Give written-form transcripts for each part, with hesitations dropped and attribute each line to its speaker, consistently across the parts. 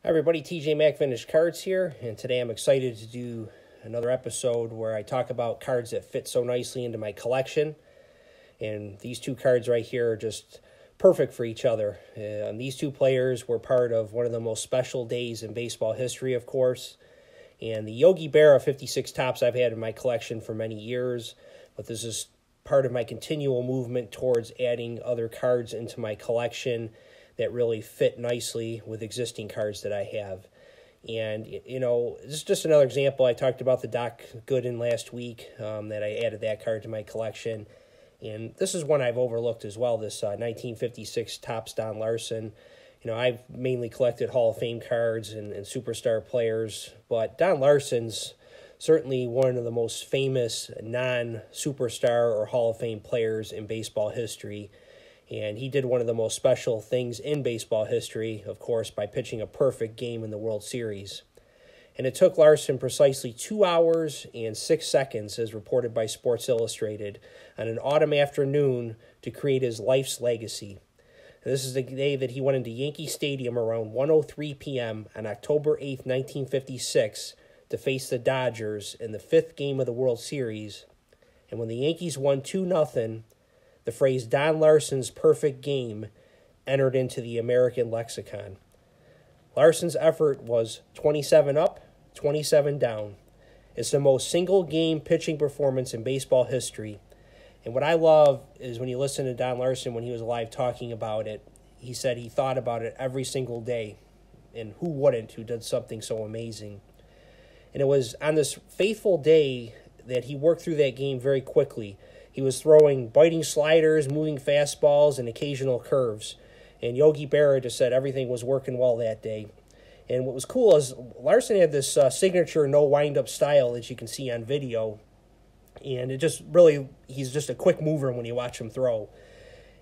Speaker 1: Hi everybody, TJ Mac Vintage Cards here, and today I'm excited to do another episode where I talk about cards that fit so nicely into my collection. And these two cards right here are just perfect for each other. These two players were part of one of the most special days in baseball history, of course. And the Yogi Berra 56 Topps I've had in my collection for many years, but this is part of my continual movement towards adding other cards into my collection that really fit nicely with existing cards that I have. And, you know, this is just another example. I talked about the Doc Gooden last week, that I added that card to my collection. And this is one I've overlooked as well, this 1956 Topps Don Larsen. You know, I've mainly collected Hall of Fame cards and superstar players, but Don Larsen's certainly one of the most famous non-superstar or Hall of Fame players in baseball history. And he did one of the most special things in baseball history, of course, by pitching a perfect game in the World Series. And it took Larsen precisely 2 hours and 6 seconds, as reported by Sports Illustrated, on an autumn afternoon to create his life's legacy. And this is the day that he went into Yankee Stadium around 1:03 p.m. on October 8, 1956, to face the Dodgers in the 5th game of the World Series. And when the Yankees won 2-0, the phrase Don Larsen's perfect game entered into the American lexicon. Larsen's effort was 27 up, 27 down. It's the most single-game pitching performance in baseball history. And what I love is when you listen to Don Larsen when he was alive talking about it, he said he thought about it every single day. And who wouldn't, who did something so amazing? And it was on this faithful day that he worked through that game very quickly. He was throwing biting sliders, moving fastballs, and occasional curves. And Yogi Berra just said everything was working well that day. And what was cool is Larsen had this signature no wind-up style that you can see on video. And it just really, he's just a quick mover when you watch him throw.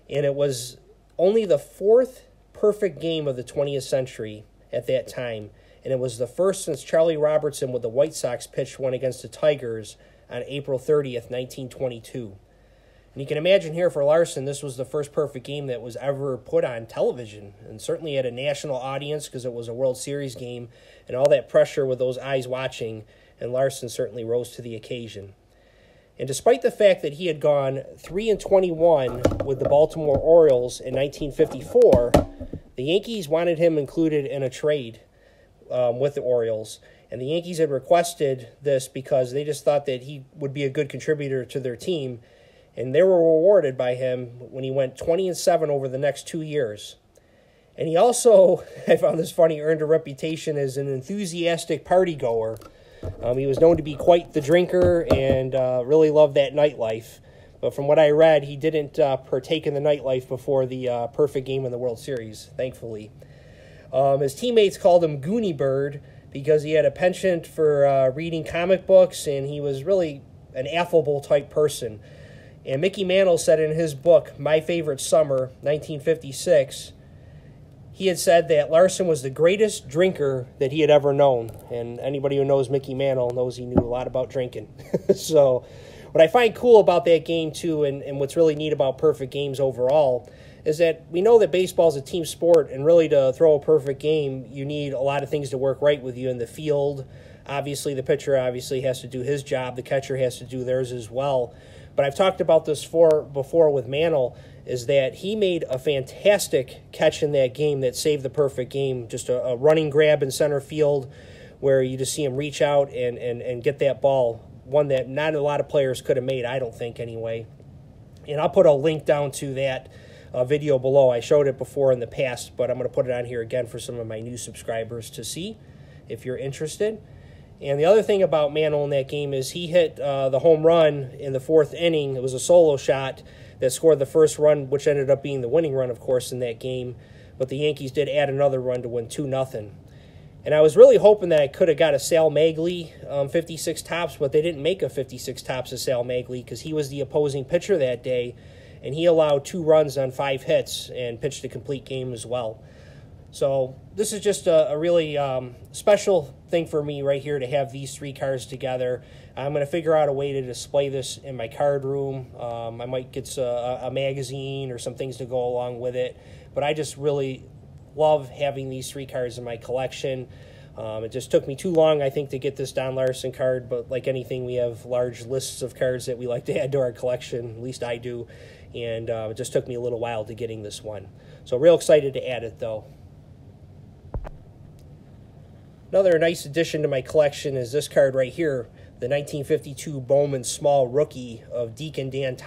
Speaker 1: And it was only the 4th perfect game of the 20th century at that time. And it was the first since Charlie Robertson with the White Sox pitched one against the Tigers on April 30th, 1922. And you can imagine here for Larsen, this was the first perfect game that was ever put on television, and certainly had a national audience because it was a World Series game and all that pressure with those eyes watching, and Larsen certainly rose to the occasion. And despite the fact that he had gone 3-21 with the Baltimore Orioles in 1954, the Yankees wanted him included in a trade with the Orioles. And the Yankees had requested this because they just thought that he would be a good contributor to their team. And they were rewarded by him when he went 20-7 over the next 2 years. And he also, I found this funny, earned a reputation as an enthusiastic party goer. He was known to be quite the drinker and really loved that nightlife. But from what I read, he didn't partake in the nightlife before the perfect game in the World Series, thankfully. His teammates called him Gooney Bird because he had a penchant for reading comic books, and he was really an affable type person. And Mickey Mantle said in his book, My Favorite Summer, 1956, he had said that Larsen was the greatest drinker that he had ever known. And anybody who knows Mickey Mantle knows he knew a lot about drinking. So what I find cool about that game, too, and what's really neat about perfect games overall, is that we know that baseball is a team sport, and really to throw a perfect game, you need a lot of things to work right with you in the field. Obviously, the pitcher has to do his job. The catcher has to do theirs as well. But I've talked about this before with Mantle, is that he made a fantastic catch in that game that saved the perfect game, just a running grab in center field where you just see him reach out and get that ball, one that not a lot of players could have made, I don't think, anyway. And I'll put a link down to that video below. I showed it before in the past, but I'm going to put it on here again for some of my new subscribers to see if you're interested. And the other thing about Mantle in that game is he hit the home run in the 4th inning. It was a solo shot that scored the first run, which ended up being the winning run, of course, in that game. But the Yankees did add another run to win 2-0. And I was really hoping that I could have got a Sal Magley 56 Topps, but they didn't make a 56 Topps of Sal Magley because he was the opposing pitcher that day, and he allowed 2 runs on 5 hits and pitched a complete game as well. So this is just a really special thing for me right here to have these 3 cards together. I'm going to figure out a way to display this in my card room. I might get a magazine or some things to go along with it. But I just really love having these 3 cards in my collection. It just took me too long, I think, to get this Don Larson card, but like anything, we have large lists of cards that we like to add to our collection, at least I do, and it just took me a little while to getting this one. So real excited to add it, though. Another nice addition to my collection is this card right here, the 1952 Bowman Small Rookie of Deacon Dan.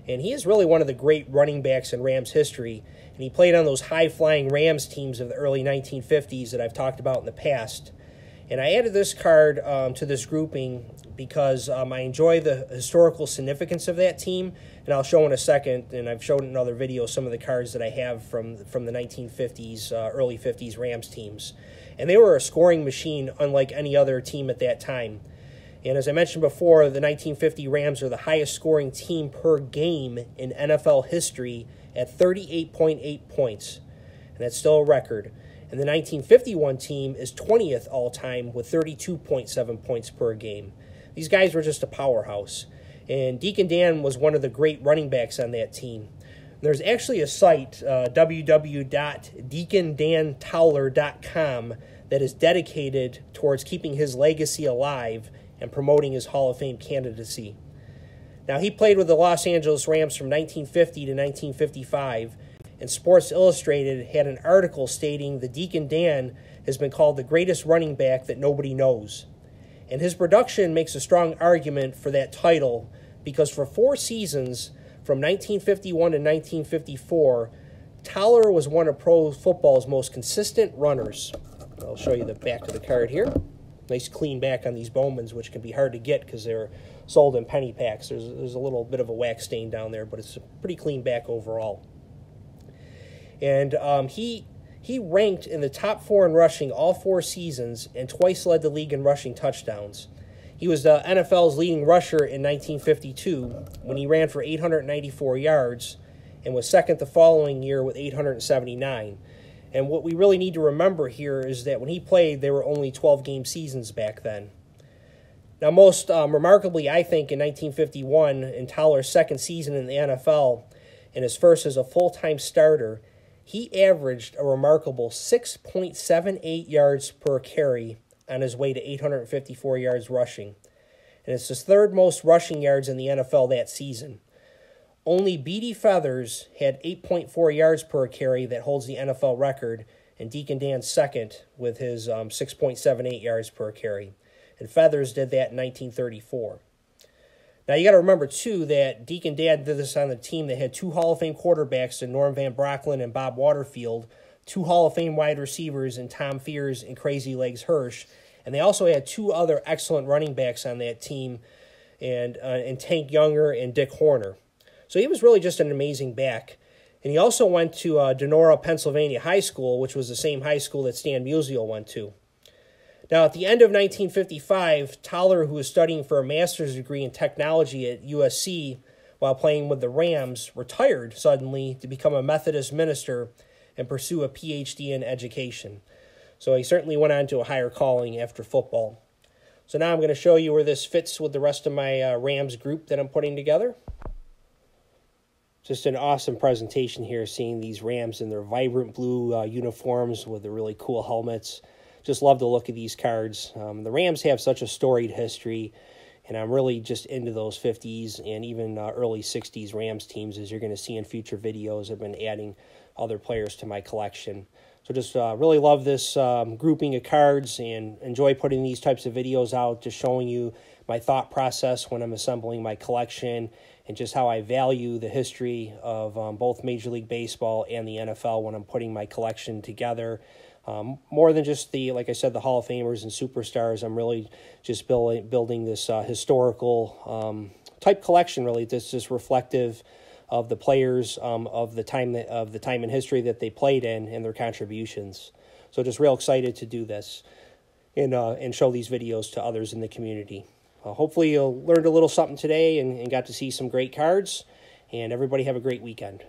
Speaker 1: And he is really one of the great running backs in Rams history. And he played on those high-flying Rams teams of the early 1950s that I've talked about in the past. And I added this card to this grouping because I enjoy the historical significance of that team. And I'll show in a second, and I've shown in other videos, some of the cards that I have from the 1950s, early 50s Rams teams. And they were a scoring machine unlike any other team at that time. And as I mentioned before, the 1950 Rams are the highest scoring team per game in NFL history at 38.8 points. And that's still a record. And the 1951 team is 20th all-time with 32.7 points per game. These guys were just a powerhouse. And Deacon Dan was one of the great running backs on that team. There's actually a site, www.deacondantowler.com, that is dedicated towards keeping his legacy alive and promoting his Hall of Fame candidacy. Now, he played with the Los Angeles Rams from 1950 to 1955, and Sports Illustrated had an article stating that Deacon Dan has been called the greatest running back that nobody knows. And his production makes a strong argument for that title because for 4 seasons, from 1951 to 1954, Towler was one of pro football's most consistent runners. I'll show you the back of the card here. Nice clean back on these Bowmans, which can be hard to get because they're sold in penny packs. There's a little bit of a wax stain down there, but it's a pretty clean back overall. And he ranked in the top 4 in rushing all 4 seasons and twice led the league in rushing touchdowns. He was the NFL's leading rusher in 1952 when he ran for 894 yards and was second the following year with 879. And what we really need to remember here is that when he played, there were only 12-game seasons back then. Now, most remarkably, I think, in 1951, in Towler's second season in the NFL, and his first as a full-time starter, he averaged a remarkable 6.78 yards per carry on his way to 854 yards rushing. And it's his 3rd most rushing yards in the NFL that season. Only Beatty Feathers had 8.4 yards per carry that holds the NFL record, and Deacon Dan's second with his 6.78 yards per carry. And Feathers did that in 1934. Now, you got to remember, too, that Deacon Dan did this on the team that had 2 Hall of Fame quarterbacks in Norm Van Brocklin and Bob Waterfield, 2 Hall of Fame wide receivers in Tom Fears and Crazy Legs Hirsch, and they also had 2 other excellent running backs on that team, and Tank Younger and Dick Horner. So he was really just an amazing back. And he also went to Donora, Pennsylvania High School, which was the same high school that Stan Musial went to. Now, at the end of 1955, Towler, who was studying for a master's degree in technology at USC while playing with the Rams, retired suddenly to become a Methodist minister and pursue a PhD in education. So he certainly went on to a higher calling after football. So now I'm going to show you where this fits with the rest of my Rams group that I'm putting together. Just an awesome presentation here, seeing these Rams in their vibrant blue uniforms with the really cool helmets. Just love the look of these cards. The Rams have such a storied history, and I'm really just into those 50s and even early 60s Rams teams, as you're going to see in future videos. I've been adding other players to my collection. So just really love this grouping of cards and enjoy putting these types of videos out, just showing you my thought process when I'm assembling my collection and just how I value the history of both Major League Baseball and the NFL when I'm putting my collection together. More than just like I said, the Hall of Famers and superstars, I'm really just building this historical type collection, really, that's just reflective of the players of the time in history that they played in and their contributions. So just real excited to do this and show these videos to others in the community. Hopefully you learned a little something today and got to see some great cards, and everybody have a great weekend.